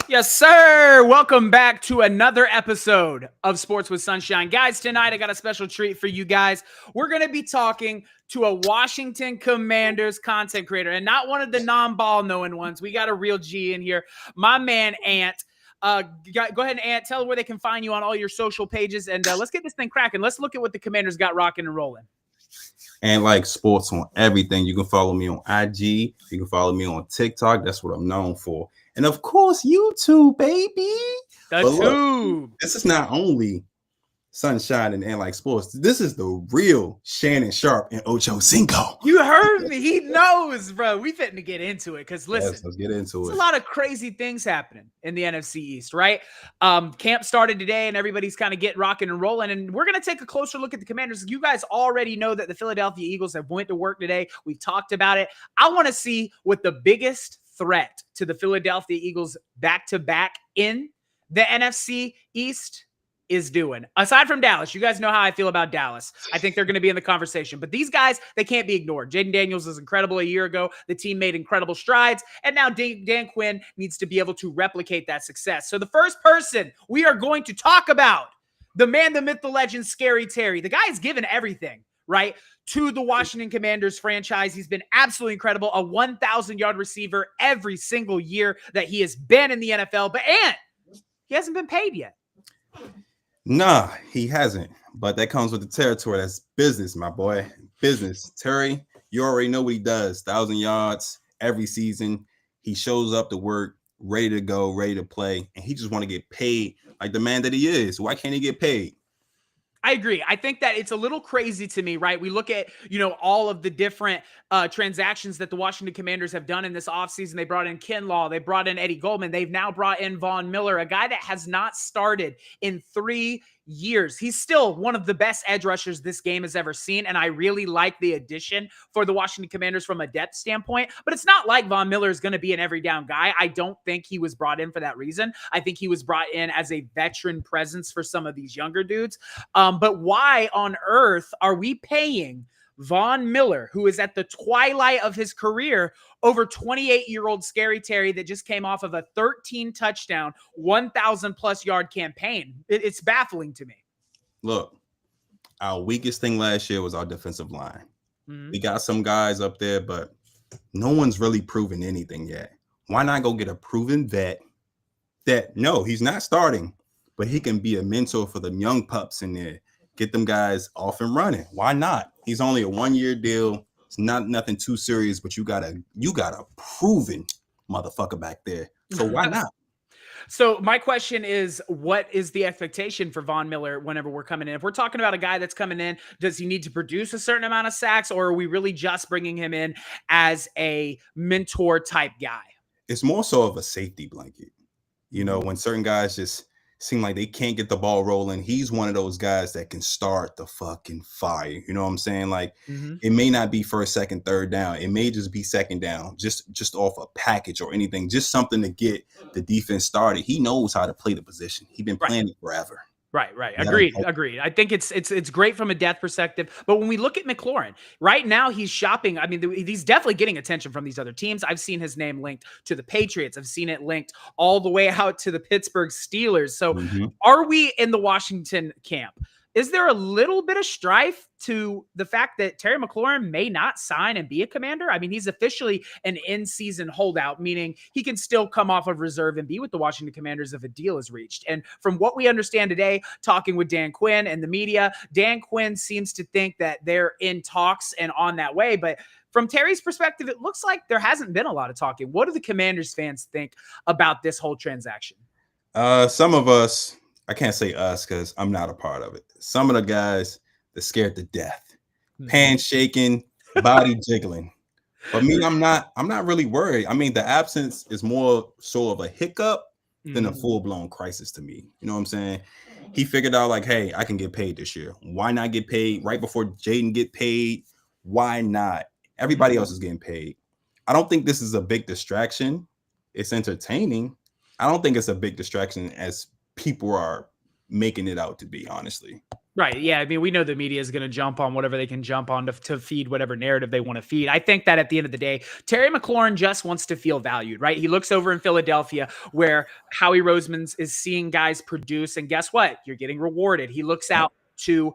Yes, sir. Welcome back to another episode of Sports with Sunshine. Guys, tonight I got a special treat for you guys. We're going to be talking to a Washington Commanders content creator and not one of the non-ball knowing ones. We got a real G in here. My man, Ant. Go ahead, Ant. Tell them where they can find you on all your social pages, and let's get this thing cracking. Let's look at what the Commanders got rocking and rolling. Antlikesports on everything. You can follow me on IG. You can follow me on TikTok. That's what I'm known for. And of course, YouTube, baby. The tube. This is not only Sunshine and Antlikesports. This is the real Shannon Sharp and Ocho Cinco. You heard me. He knows, bro. We fitting to get into it because listen, yes, let's get into it. There's a lot of crazy things happening in the NFC East, right? Camp started today and everybody's kind of getting rocking and rolling. And we're going to take a closer look at the Commanders. You guys already know that the Philadelphia Eagles have went to work today. We've talked about it. I want to see what the biggest threat to the Philadelphia Eagles back-to-back in the NFC East is doing. Aside from Dallas, you guys know how I feel about Dallas. I think they're going to be in the conversation. But these guys, they can't be ignored. Jayden Daniels is incredible a year ago. The team made incredible strides. And now Dan Quinn needs to be able to replicate that success. So the first person we are going to talk about, the man, the myth, the legend, Scary Terry. The guy has given everything, right, to the Washington Commanders franchise. He's been absolutely incredible. A 1,000-yard receiver every single year that he has been in the NFL. But he hasn't been paid yet. Nah, he hasn't. But that comes with the territory. That's business, my boy. Business. Terry, you already know what he does. 1,000 yards every season. He shows up to work, ready to go, ready to play. And he just want to get paid like the man that he is. Why can't he get paid? I agree. I think that it's a little crazy to me, right? We look at, all of the different transactions that the Washington Commanders have done in this offseason. They brought in Kinlaw. They brought in Eddie Goldman. They've now brought in Von Miller, a guy that has not started in 3 years. He's still one of the best edge rushers this game has ever seen, and I really like the addition for the Washington Commanders from a depth standpoint, but it's not like Von Miller is going to be an every down guy. I don't think he was brought in for that reason. I think he was brought in as a veteran presence for some of these younger dudes. But why on earth are we paying Von Miller, who is at the twilight of his career, over 28-year-old Scary Terry that just came off of a 13-touchdown, 1,000-plus yard campaign? It's baffling to me. Look, our weakest thing last year was our defensive line. Mm-hmm. We got some guys up there, but no one's really proven anything yet. Why not go get a proven vet that, no, he's not starting, but he can be a mentor for them young pups in there. Get them guys off and running. Why not? He's only a 1-year deal. It's not nothing too serious, but you got a proven motherfucker back there. So why not? So my question is, what is the expectation for Von Miller whenever we're coming in? If we're talking about a guy that's coming in, does he need to produce a certain amount of sacks, or are we really just bringing him in as a mentor type guy? It's more so of a safety blanket. When certain guys just seem like they can't get the ball rolling, he's one of those guys that can start the fucking fire. You know what I'm saying? Like, It may not be first, second, third down. It may just be second down, just off a package or anything, just something to get the defense started. He knows how to play the position. He's been playing it forever. Right. Agreed. I think it's great from a depth perspective. But when we look at McLaurin, right now he's shopping. I mean, he's definitely getting attention from these other teams. I've seen his name linked to the Patriots. I've seen it linked all the way out to the Pittsburgh Steelers. So Are we in the Washington camp? Is there a little bit of strife to the fact that Terry McLaurin may not sign and be a Commander? I mean, he's officially an in-season holdout, meaning he can still come off of reserve and be with the Washington Commanders if a deal is reached. And from what we understand today, talking with Dan Quinn and the media, Dan Quinn seems to think that they're in talks and on that way. But from Terry's perspective, it looks like there hasn't been a lot of talking. What do the Commanders fans think about this whole transaction? Some of us, I can't say us because I'm not a part of it. Some of the guys, they're scared to death, hands shaking, body jiggling. But me, I'm not really worried. I mean, the absence is more so of a hiccup than a full-blown crisis to me. You know what I'm saying? He figured out like, hey, I can get paid this year. Why not get paid right before Jayden get paid? Why not? Everybody else is getting paid. I don't think this is a big distraction. It's entertaining. I don't think it's a big distraction as people are making it out to be, honestly. Right. Yeah. I mean, we know the media is going to jump on whatever they can jump on to feed whatever narrative they want to feed. I think that at the end of the day, Terry McLaurin just wants to feel valued, right? He looks over in Philadelphia where Howie Roseman is seeing guys produce, and guess what? You're getting rewarded. He looks out to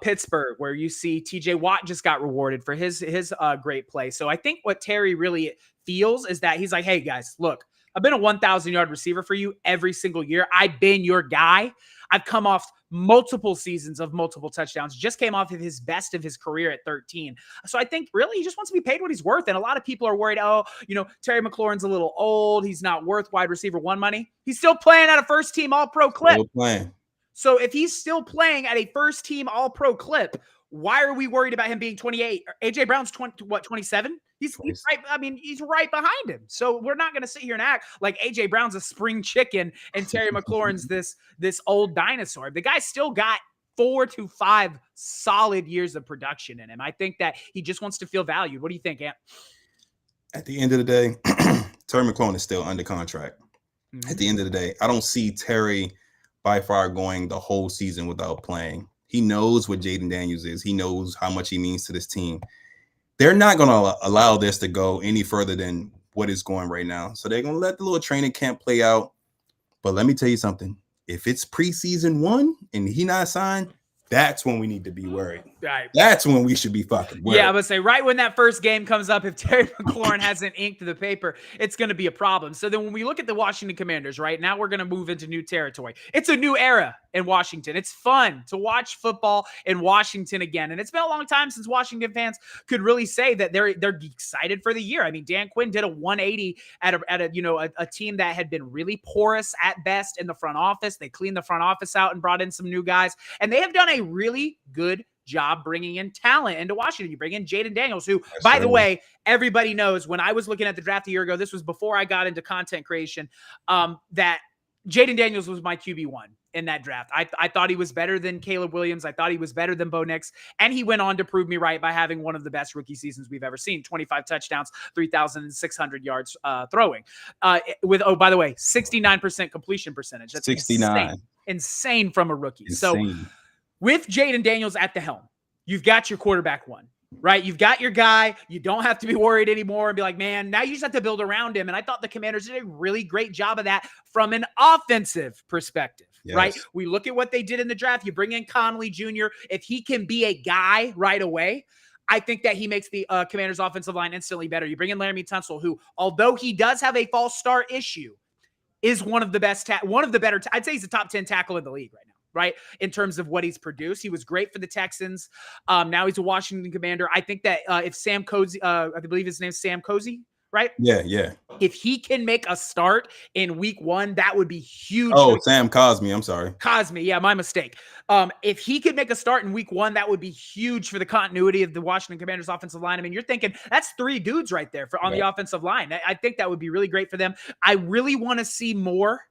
Pittsburgh, where you see TJ Watt just got rewarded for his great play. So I think what Terry really feels is that he's like, hey guys, look, I've been a 1,000-yard receiver for you every single year. I've been your guy. I've come off multiple seasons of multiple touchdowns, just came off of his best of his career at 13. So I think really he just wants to be paid what he's worth. And a lot of people are worried, oh, Terry McLaurin's a little old. He's not worth wide receiver one money. He's still playing at a first team all-pro clip. Still playing. So if he's still playing at a first team all-pro clip, why are we worried about him being 28? AJ Brown's 27? He's right. I mean, he's right behind him. So we're not going to sit here and act like AJ Brown's a spring chicken and Terry McLaurin's this old dinosaur. The guy still got 4 to 5 solid years of production in him. I think that he just wants to feel valued. What do you think, Ant? At the end of the day, Terry McLaurin is still under contract. Mm-hmm. At the end of the day, I don't see Terry by far going the whole season without playing. He knows what Jayden Daniels is. He knows how much he means to this team. They're not going to allow this to go any further than what is going right now. So they're going to let the little training camp play out. But let me tell you something. If it's preseason 1 and he not signed, that's when we need to be worried. Right. That's when we should be fucking worried. Yeah, I would say right when that first game comes up, if Terry McLaurin hasn't inked the paper, it's going to be a problem. So then when we look at the Washington Commanders, right now we're going to move into new territory. It's a new era in Washington. It's fun to watch football in Washington again. And it's been a long time since Washington fans could really say that they're excited for the year. I mean, Dan Quinn did a 180 at a team that had been really porous at best in the front office. They cleaned the front office out and brought in some new guys. And they have done a really good job bringing in talent into Washington. You bring in Jayden Daniels, who, by the way, everybody knows when I was looking at the draft a year ago, this was before I got into content creation, that Jayden Daniels was my QB1 in that draft. I thought he was better than Caleb Williams. I thought he was better than Bo Nix. And he went on to prove me right by having one of the best rookie seasons we've ever seen. 25 touchdowns, 3,600 yards throwing. With, oh, by the way, 69% completion percentage. That's 69. Insane from a rookie. Insane. So with Jayden Daniels at the helm, you've got your quarterback one, right? You've got your guy. You don't have to be worried anymore and be like, man, now you just have to build around him. And I thought the Commanders did a really great job of that from an offensive perspective, right? We look at what they did in the draft. You bring in Connolly Jr. If he can be a guy right away, I think that he makes the Commanders offensive line instantly better. You bring in Laramie Tunsil, who, although he does have a false start issue, is one of the best, I'd say he's a top 10 tackle in the league right now, right? In terms of what he's produced. He was great for the Texans. Now he's a Washington Commander. I think that if Sam Cozy, I believe his name's Sam Cozy, right? Yeah. If he can make a start in week 1, that would be huge. Oh, Sam Cosmi. I'm sorry. Cosmi. Yeah, my mistake. If he could make a start in week 1, that would be huge for the continuity of the Washington Commanders offensive line. I mean, you're thinking that's 3 dudes right there on the offensive line. I think that would be really great for them. I really want to see more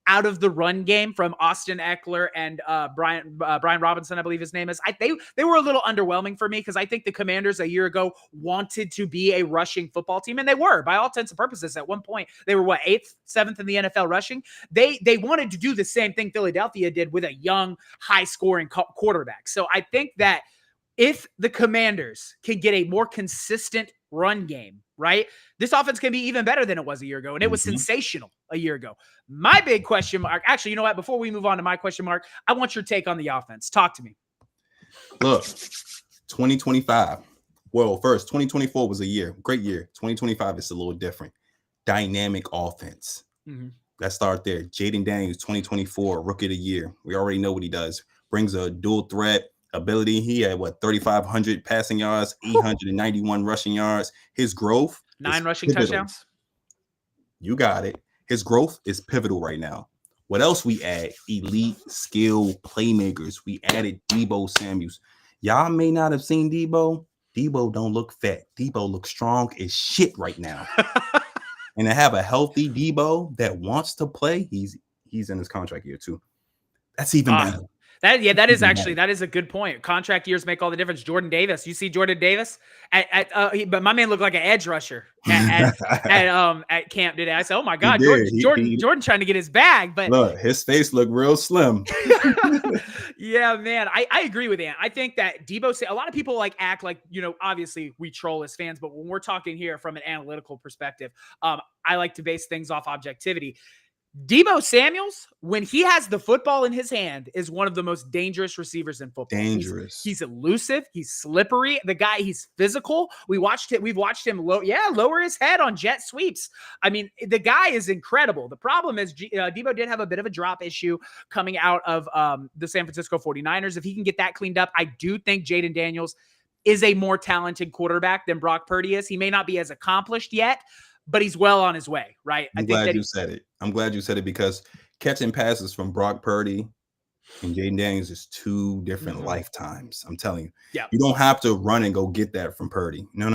out of the run game from Austin Eckler and Brian Robinson, I believe his name is. They were a little underwhelming for me because I think the Commanders a year ago wanted to be a rushing football team, and they were, by all intents and purposes. At one point, they were 8th, 7th in the NFL rushing. They wanted to do the same thing Philadelphia did with a young, high-scoring quarterback. So I think that if the Commanders can get a more consistent run game, right, this offense can be even better than it was a year ago. And it was sensational a year ago. My big question mark, actually, you know what? Before we move on to my question mark, I want your take on the offense. Talk to me. Look, 2025. Well, first, 2024 was a great year. 2025 is a little different. Dynamic offense. Let's start there. Jayden Daniels, 2024, Rookie of the Year. We already know what he does. Brings a dual threat ability. He had 3,500 passing yards, 891 rushing yards. His growth, 9 rushing touchdowns. You got it. His growth is pivotal right now. What else we add? Elite skill playmakers. We added Deebo Samuels. Y'all may not have seen Deebo. Deebo don't look fat. Deebo looks strong as shit right now. And to have a healthy Deebo that wants to play, he's in his contract year too. That's even better. That is a good point. Contract years make all the difference. Jordan Davis, you see Jordan Davis but my man looked like an edge rusher at camp today. I said, "Oh my God, Jordan trying to get his bag." But look, his face looked real slim. Yeah, man, I agree with Ant. I think that a lot of people like act like, obviously we troll as fans, but when we're talking here from an analytical perspective, I like to base things off objectivity. Deebo Samuels, when he has the football in his hand, is one of the most dangerous receivers in football. Dangerous. He's elusive. He's slippery. The guy, he's physical. We've watched him lower his head on jet sweeps. I mean, the guy is incredible. The problem is Deebo did have a bit of a drop issue coming out of the San Francisco 49ers. If he can get that cleaned up, I do think Jayden Daniels is a more talented quarterback than Brock Purdy is. He may not be as accomplished yet, but he's well on his way, right? I'm glad you said it. I'm glad you said it because catching passes from Brock Purdy and Jayden Daniels is two different lifetimes. I'm telling you. Yeah. You don't have to run and go get that from Purdy. No.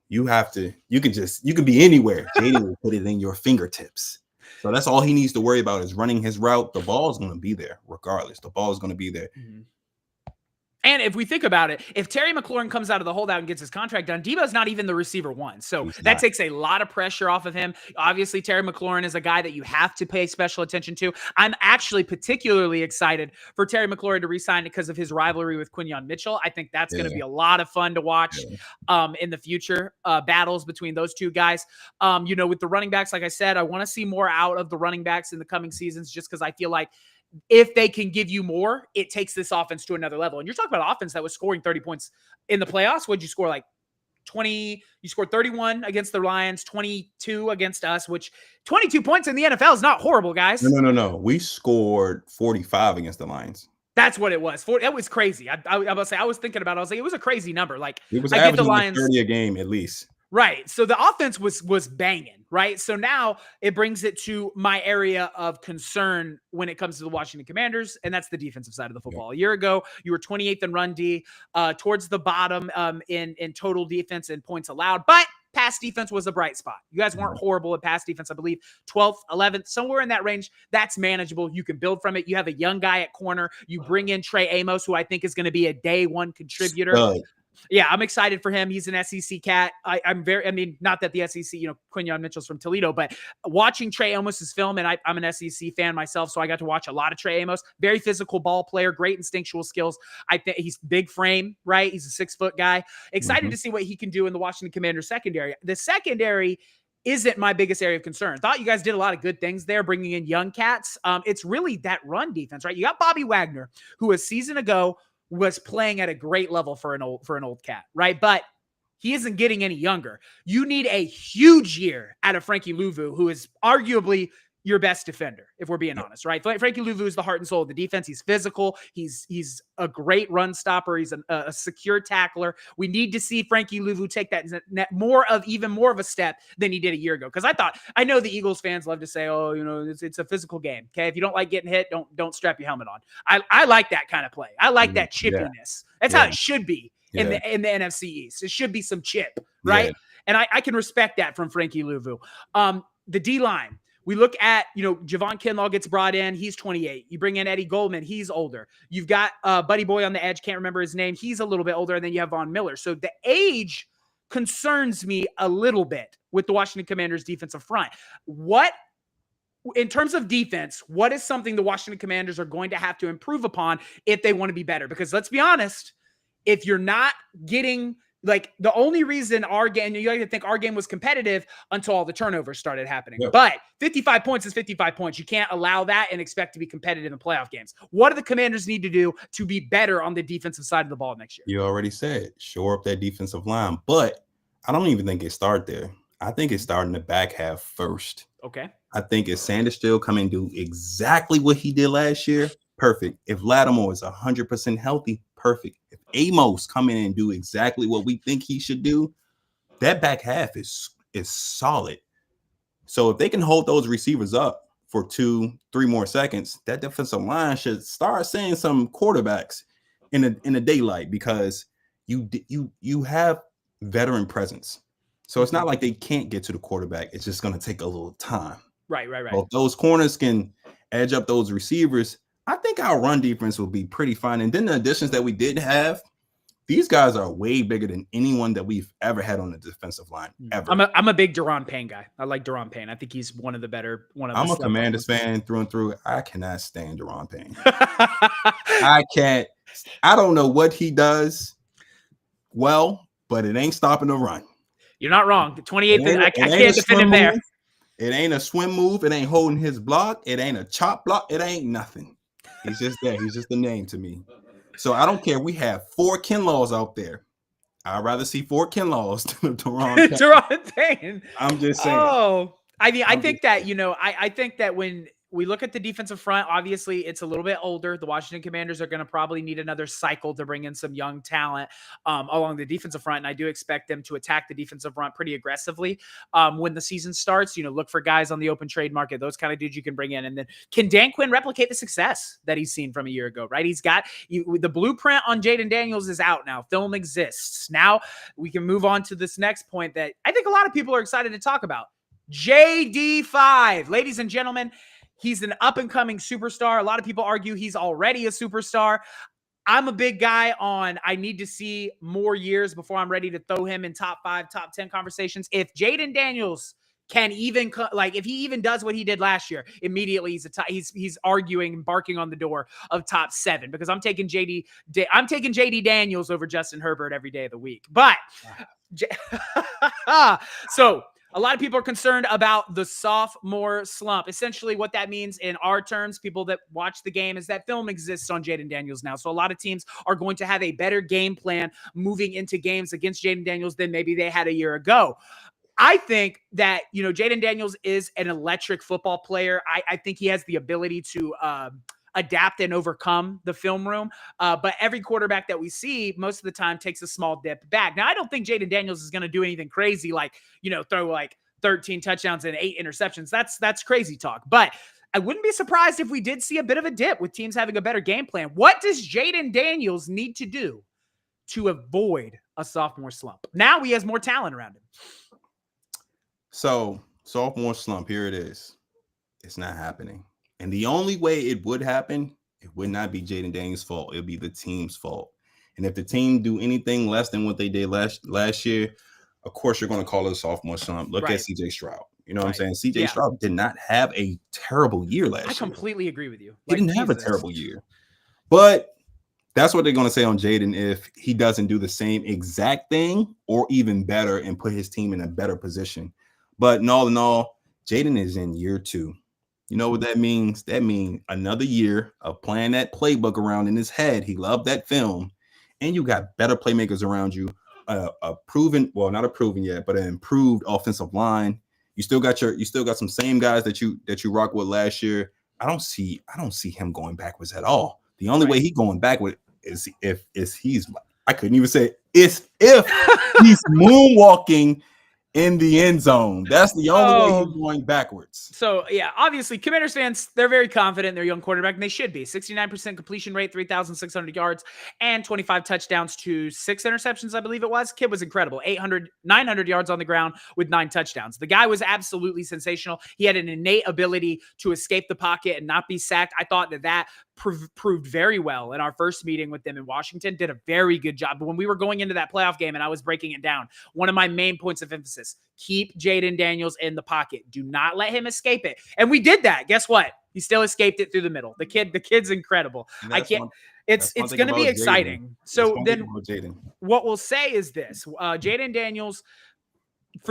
You can be anywhere. Jayden will put it in your fingertips. So that's all he needs to worry about is running his route. The ball is going to be there regardless. The ball is going to be there. Mm-hmm. And if we think about it, if Terry McLaurin comes out of the holdout and gets his contract done, Deebo's not even the receiver one. So that takes a lot of pressure off of him. Obviously, Terry McLaurin is a guy that you have to pay special attention to. I'm actually particularly excited for Terry McLaurin to re-sign because of his rivalry with Quinyon Mitchell. I think that's going to be a lot of fun to watch in the future, battles between those two guys. With the running backs, like I said, I want to see more out of the running backs in the coming seasons just because I feel like if they can give you more, it takes this offense to another level. And you're talking about an offense that was scoring 30 points in the playoffs. What'd you score? Like 20, you scored 31 against the Lions, 22 against us, which 22 points in the NFL is not horrible, guys. No. We scored 45 against the Lions. That's what it was. That was crazy. I was thinking about it. I was like, it was a crazy number. Like it was I get the Lions 30 a game at least. Right. So the offense was banging, right? So now it brings it to my area of concern when it comes to the Washington Commanders, and that's the defensive side of the football. A year ago, you were 28th in run D, towards the bottom in total defense and points allowed, but pass defense was a bright spot. You guys weren't horrible at pass defense, I believe 12th, 11th, somewhere in that range. That's manageable. You can build from it. You have a young guy at corner. You bring in Trey Amos, who I think is going to be a day one contributor. Yeah, I'm excited for him. He's an SEC cat. Not that the SEC, Quinyon Mitchell's from Toledo, but watching Trey Amos's film, and I'm an SEC fan myself, so I got to watch a lot of Trey Amos. Very physical ball player, great instinctual skills. I think he's big frame, right? He's a 6-foot guy. Excited to see what he can do in the Washington Commanders secondary. The secondary isn't my biggest area of concern. Thought you guys did a lot of good things there, bringing in young cats. It's really that run defense, right? You got Bobby Wagner, who a season ago was playing at a great level for an old cat, right? But he isn't getting any younger. You need a huge year out of Frankie Louvu, who is arguably your best defender, if we're being honest, right? Frankie Louvu is the heart and soul of the defense. He's physical. He's a great run stopper. He's a secure tackler. We need to see Frankie Louvu take that even more of a step than he did a year ago. Because I know the Eagles fans love to say, oh, it's a physical game. Okay, if you don't like getting hit, don't strap your helmet on. I like that kind of play. I like that chippiness. That's how it should be in the NFC East. It should be some chip, right? Yeah. And I can respect that from Frankie Louvu. The D-line. We look at, Javon Kinlaw gets brought in. He's 28. You bring in Eddie Goldman. He's older. You've got Buddy Boy on the edge. Can't remember his name. He's a little bit older. And then you have Von Miller. So the age concerns me a little bit with the Washington Commanders defensive front. In terms of defense, what is something the Washington Commanders are going to have to improve upon if they want to be better? Because let's be honest, if you're not getting the only reason our game, you like to think our game was competitive until all the turnovers started happening. Yep. But 55 points is 55 points. You can't allow that and expect to be competitive in playoff games. What do the Commanders need to do to be better on the defensive side of the ball next year? You already said, shore up that defensive line. But I don't even think it started there. I think it started in the back half first. Okay. I think if Sanders still come and do exactly what he did last year, perfect. If Lattimore is 100% healthy, perfect. If Amos come in and do exactly what we think he should do, that back half is solid. So if they can hold those receivers up for 2-3 more seconds, that defensive line should start seeing some quarterbacks in the daylight because you have veteran presence. So it's not like they can't get to the quarterback. It's just going to take a little time. Right. Well, if those corners can edge up those receivers, I think our run defense will be pretty fine. And then the additions that we did have these guys are way bigger than anyone that we've ever had on the defensive line, ever. I'm a big Deron Payne guy. I like Deron Payne. I think he's one of the better. I'm a Commanders fan through and through. I cannot stand Deron Payne. I can't. I don't know what he does well, but it ain't stopping the run. You're not wrong. The 28th, I can't defend him there. It ain't a swim move. It ain't holding his block. It ain't a chop block. It ain't nothing. He's just there. He's just a name to me. So I don't care. We have 4 Kinlaws out there. I'd rather see 4 Kinlaws than Deron Payne. I'm just saying. Oh, I mean, I think that, I think that when we look at the defensive front, obviously it's a little bit older. The Washington Commanders are going to probably need another cycle to bring in some young talent along the defensive front. And I do expect them to attack the defensive front pretty aggressively when the season starts. Look for guys on the open trade market, those kind of dudes you can bring in. And then can Dan Quinn replicate the success that he's seen from a year ago, right? He's got the blueprint on Jayden Daniels is out now. Film exists. Now we can move on to this next point that I think a lot of people are excited to talk about. JD5, ladies and gentlemen. He's an up-and-coming superstar. A lot of people argue he's already a superstar. I'm a big guy on I need to see more years before I'm ready to throw him in top 5, top 10 conversations. If Jayden Daniels can even if he even does what he did last year, immediately he's arguing, barking on the door of top 7 because I'm taking JD Daniels over Justin Herbert every day of the week. But so a lot of people are concerned about the sophomore slump. Essentially, what that means in our terms, people that watch the game, is that film exists on Jayden Daniels now. So a lot of teams are going to have a better game plan moving into games against Jayden Daniels than maybe they had a year ago. I think that, Jayden Daniels is an electric football player. I think he has the ability to adapt and overcome the film room. But every quarterback that we see most of the time takes a small dip back. Now, I don't think Jayden Daniels is going to do anything crazy throw 13 touchdowns and 8 interceptions. That's crazy talk. But I wouldn't be surprised if we did see a bit of a dip with teams having a better game plan. What does Jayden Daniels need to do to avoid a sophomore slump? Now he has more talent around him. So, sophomore slump, here it is. It's not happening. And the only way it would happen, it would not be Jayden Daniels' fault. It would be the team's fault. And if the team do anything less than what they did last year, of course, you're going to call it a sophomore slump. Look at C.J. Stroud. You know what I'm saying? C.J. Stroud did not have a terrible year last year. I completely agree with you. He didn't have a terrible year. But that's what they're going to say on Jayden if he doesn't do the same exact thing or even better and put his team in a better position. But in all, Jayden is in year 2. You know what that means? That means another year of playing that playbook around in his head. He loved that film. And you got better playmakers around you. Not a proven yet, but an improved offensive line. You still got some same guys that you rock with last year. I don't see him going backwards at all. The only way he's going backward is if he's he's moonwalking in the end zone. That's the only way he's going backwards. So, yeah, obviously, Commanders fans, they're very confident in their young quarterback, and they should be. 69% completion rate, 3,600 yards, and 25 touchdowns to 6 interceptions, I believe it was. Kid was incredible. 900 yards on the ground with 9 touchdowns. The guy was absolutely sensational. He had an innate ability to escape the pocket and not be sacked. I thought that proved very well in our first meeting with them in Washington. Did a very good job. But when we were going into that playoff game and I was breaking it down, one of my main points of emphasis, keep Jayden Daniels in the pocket. Do not let him escape it. And we did that. Guess what? He still escaped it through the middle. The kid's incredible. It's going to be exciting. So then what we'll say is this, Jayden Daniels,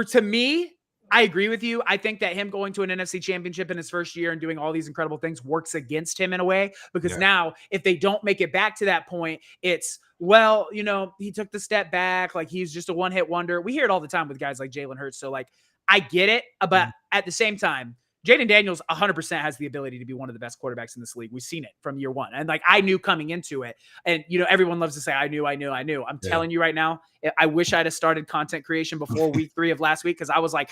to me, I agree with you. I think that him going to an NFC championship in his first year and doing all these incredible things works against him in a way, because now if they don't make it back to that point, it's, well, he took the step back. Like, he's just a one-hit wonder. We hear it all the time with guys like Jalen Hurts. So, I get it. But at the same time, Jayden Daniels 100% has the ability to be one of the best quarterbacks in this league. We've seen it from year 1. And I knew coming into it, and everyone loves to say, I knew. I'm telling you right now, I wish I'd have started content creation before week 3 of last week. Cause I was like,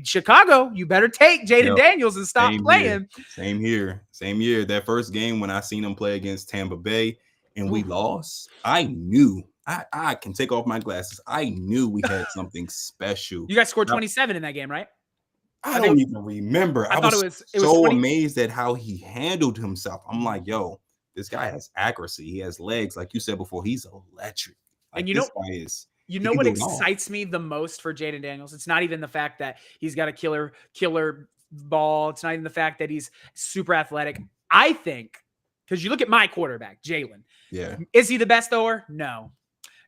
Chicago, you better take Jayden Daniels and stop playing. Same here. That first game when I seen him play against Tampa Bay and we lost, I knew I can take off my glasses. I knew we had something special. You guys scored 27 in that game, right? I don't even remember. I was so amazed at how he handled himself. I'm like, yo, this guy has accuracy. He has legs. Like you said before, he's electric. And Like, this guy is, you he know can what do it all. excites me the most for Jayden Daniels? It's not even the fact that he's got a killer ball. It's not even the fact that he's super athletic. I think, because you look at my quarterback, Jalen. Yeah. Is he the best thrower? No.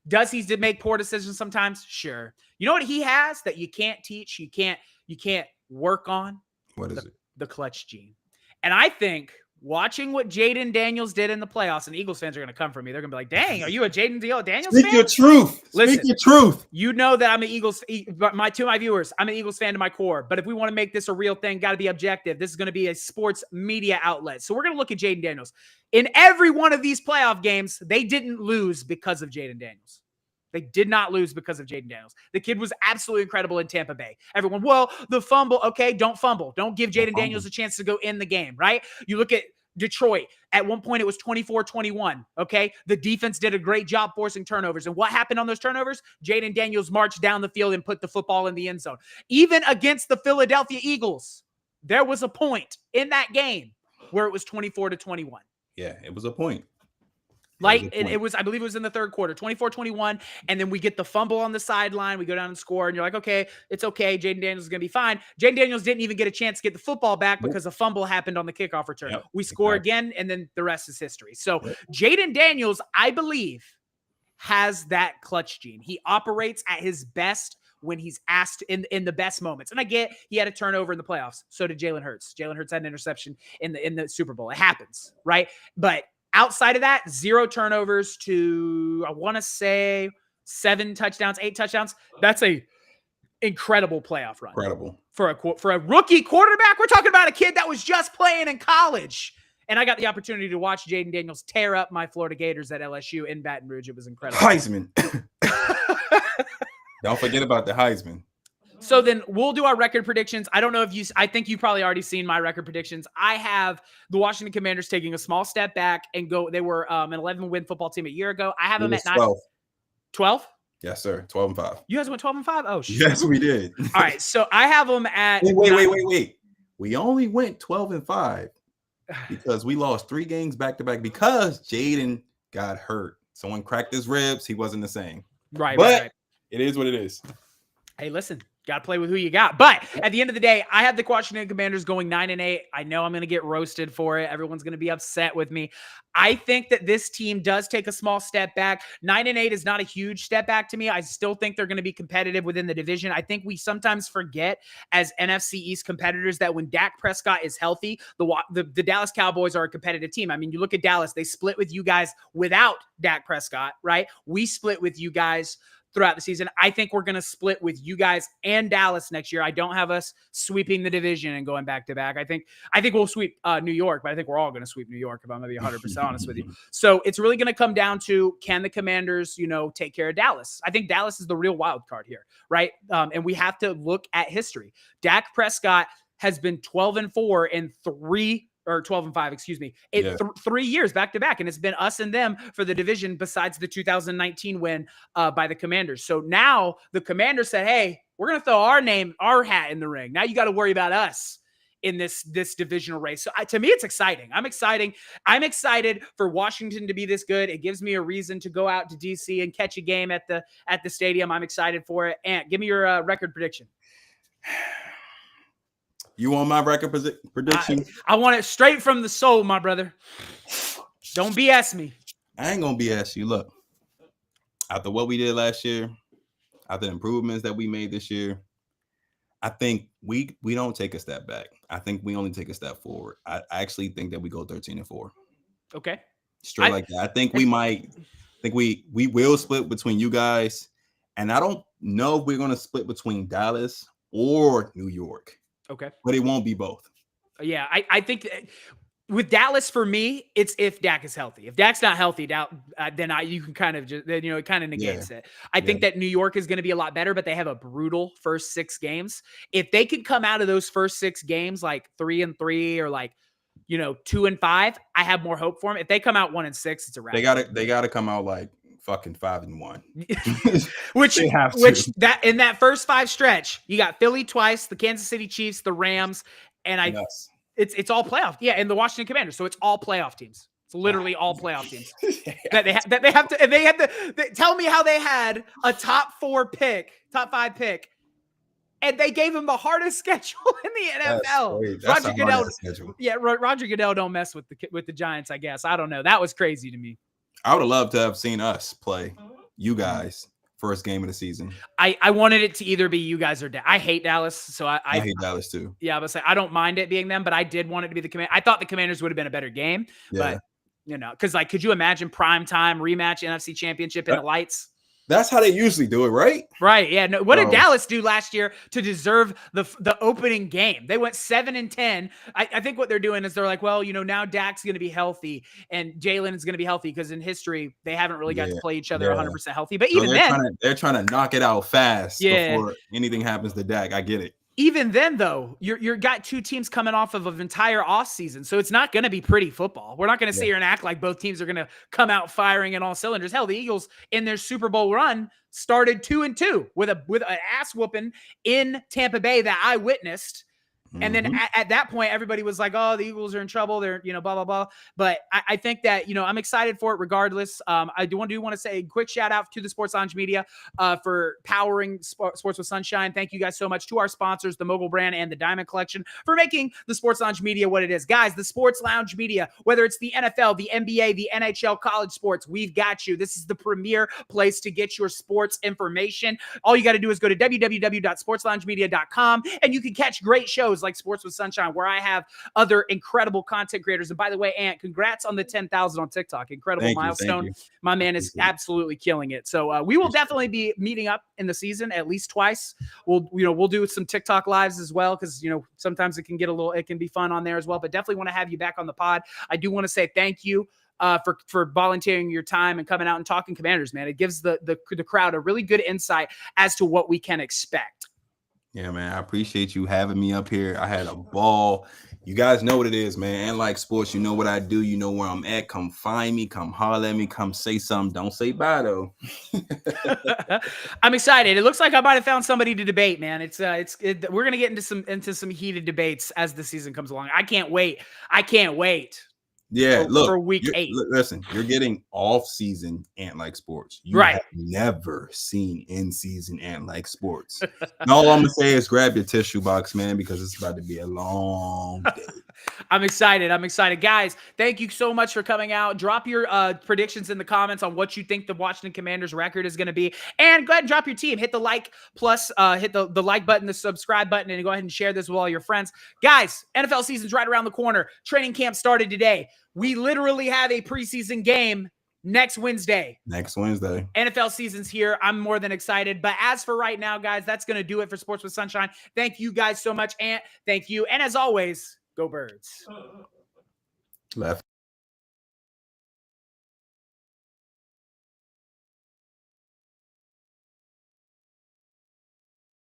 Does he make poor decisions sometimes? Sure. You know what he has that you can't teach, you can't work on? What is it? The clutch gene. And I think watching what Jayden Daniels did in the playoffs, and Eagles fans are going to come for me. They're going to be like, dang, are you a Jayden Daniels Speak fan? your truth. Listen, Speak your truth. You know that I'm an Eagles, but to my viewers, I'm an Eagles fan to my core. But if we want to make this a real thing, got to be objective. This is going to be a sports media outlet. So we're going to look at Jayden Daniels. In every one of these playoff games, they didn't lose because of Jayden Daniels. They did not lose because of Jayden Daniels. The kid was absolutely incredible in Tampa Bay. Everyone, well, the fumble. Okay, don't fumble. Don't give Jayden Daniels a chance to go in the game, right? You look at Detroit. At one point, it was 24-21, okay? The defense did a great job forcing turnovers. And what happened on those turnovers? Jayden Daniels marched down the field and put the football in the end zone. Even against the Philadelphia Eagles, there was a point in that game where it was 24-21. Yeah, it was a point. Like, it was, I believe it was in the third quarter, 24-21, and then we get the fumble on the sideline. We go down and score, and you're like, okay, it's okay. Jayden Daniels is going to be fine. Jayden Daniels didn't even get a chance to get the football back because a fumble happened on the kickoff return. Yep, We score again, and then the rest is history. So Jayden Daniels, I believe, has that clutch gene. He operates at his best when he's asked in the best moments. And I get he had a turnover in the playoffs. So did Jalen Hurts. Jalen Hurts had an interception in the Super Bowl. It happens, right? But outside of that, 0 turnovers to, I want to say, 7 touchdowns, 8 touchdowns. That's a incredible playoff run. Incredible. For a rookie quarterback. We're talking about a kid that was just playing in college. And I got the opportunity to watch Jayden Daniels tear up my Florida Gators at LSU in Baton Rouge. It was incredible. Heisman. Don't forget about the Heisman. So then we'll do our record predictions. I don't know if I think you've probably already seen my record predictions. I have the Washington Commanders taking a small step back and they were an 11-win football team a year ago. I have them at 9. 12? Yes, sir. 12-5. You guys went 12-5? Oh, shit. Yes, we did. All right. So I have them at. Wait. We only went 12-5 because we lost 3 games back to back because Jayden got hurt. Someone cracked his ribs. He wasn't the same. Right. It is what it is. Hey, listen. Got to play with who you got. But at the end of the day, I have the Washington Commanders going 9-8. I know I'm going to get roasted for it. Everyone's going to be upset with me. I think that this team does take a small step back. 9-8 is not a huge step back to me. I still think they're going to be competitive within the division. I think we sometimes forget as NFC East competitors that when Dak Prescott is healthy, the Dallas Cowboys are a competitive team. I mean, you look at Dallas, they split with you guys without Dak Prescott, right? We split with you guys throughout the season. I think we're going to split with you guys and Dallas next year. I don't have us sweeping the division and going back to back. I think we'll sweep New York, but I think we're all going to sweep New York if I'm going to be 100% honest with you. So it's really going to come down to, can the Commanders, take care of Dallas? I think Dallas is the real wild card here, right? And we have to look at history. Dak Prescott has been 12-4 in 12-5, excuse me, 3 years back to back. And it's been us and them for the division besides the 2019 win by the Commanders. So now the Commanders said, hey, we're going to throw our hat in the ring. Now you got to worry about us in this divisional race. So to me, it's exciting. I'm excited for Washington to be this good. It gives me a reason to go out to DC and catch a game at the stadium. I'm excited for it. And give me your record prediction. You want my record prediction? I want it straight from the soul, my brother. Don't BS me. I ain't gonna BS you. Look, after what we did last year, after the improvements that we made this year, I think we don't take a step back. I think we only take a step forward. I actually think that we go 13-4. Okay. Straight like that. I think we might. I think we will split between you guys, and I don't know if we're gonna split between Dallas or New York. Okay. But it won't be both. Yeah, I think with Dallas, for me, it's if Dak is healthy. If Dak's not healthy, then you can kind of just, it kind of negates it. I think that New York is going to be a lot better, but they have a brutal first 6 games. If they could come out of those first 6 games like 3-3 or like, 2-5, I have more hope for them. If they come out 1-6, it's a wrap. They gotta come out like fucking 5-1. which that in that first 5 stretch, you got Philly twice, the Kansas City Chiefs, the Rams, and it's all playoff. Yeah, and the Washington Commanders. So it's all playoff teams. It's literally all playoff teams that they have to. And they had tell me how they had a top 5 pick, and they gave him the hardest schedule in the NFL. That's Roger Goodell, yeah, Roger Goodell don't mess with the Giants. I guess I don't know. That was crazy to me. I would have loved to have seen us play you guys first game of the season. I wanted it to either be you guys or I hate Dallas, so I hate Dallas too. Yeah, I was say I don't mind it being them, but I did want it to be the Commanders. I thought the Commanders would have been a better game, but because like, could you imagine prime time rematch NFC Championship in the lights? That's how they usually do it, right? Right. Yeah. No. What did Dallas do last year to deserve the opening game? They went 7-10. I think what they're doing is they're like, well, now Dak's going to be healthy and Jalen is going to be healthy because in history they haven't really got to play each other 100% healthy. But even they're trying to knock it out fast before anything happens to Dak. I get it. Even then, though, you're got two teams coming off of an entire off season, so it's not going to be pretty football. We're not going to sit here and act like both teams are going to come out firing in all cylinders. Hell, the Eagles in their Super Bowl run started 2-2 with an ass whooping in Tampa Bay that I witnessed. And then at that point, everybody was like, oh, the Eagles are in trouble. They're, blah, blah, blah. But I think that, I'm excited for it regardless. I do want to say a quick shout out to the Sports Lounge Media for powering Sports with Sunshine. Thank you guys so much to our sponsors, the Mogul Brand and the Diamond Collection, for making the Sports Lounge Media what it is. Guys, the Sports Lounge Media, whether it's the NFL, the NBA, the NHL, college sports, we've got you. This is the premier place to get your sports information. All you got to do is go to www.sportsloungemedia.com and you can catch great shows like Sports with Sunshine, where I have other incredible content creators. And by the way, Ant, congrats on the 10,000 on TikTok. Incredible milestone. My man is absolutely killing it. So we will definitely be meeting up in the season at least twice. We'll do some TikTok lives as well, because sometimes it can be fun on there as well. But definitely want to have you back on the pod. I do want to say thank you for volunteering your time and coming out and talking Commanders, man. It gives the crowd a really good insight as to what we can expect. Yeah, man, I appreciate you having me up here. I had a ball. You guys know what it is, man. And like sports, you know what I do. You know where I'm at. Come find me. Come holler at me. Come say something. Don't say bye, though. I'm excited. It looks like I might have found somebody to debate, man. We're gonna get into some heated debates as the season comes along. I can't wait. Yeah, for week 8. Listen, you're getting off-season Ant-like sports. You have never seen in-season Ant-like sports. And all I'm gonna say is grab your tissue box, man, because it's about to be a long day. I'm excited. Guys, thank you so much for coming out. Drop your predictions in the comments on what you think the Washington Commanders record is going to be. And go ahead and drop your team. Hit the like plus, hit the like button, the subscribe button, and go ahead and share this with all your friends. Guys, NFL season's right around the corner. Training camp started today. We literally have a preseason game next Wednesday. NFL season's here. I'm more than excited. But as for right now, guys, that's going to do it for Sports with Sunshine. Thank you guys so much, Ant. Thank you. And as always, go Birds. Left.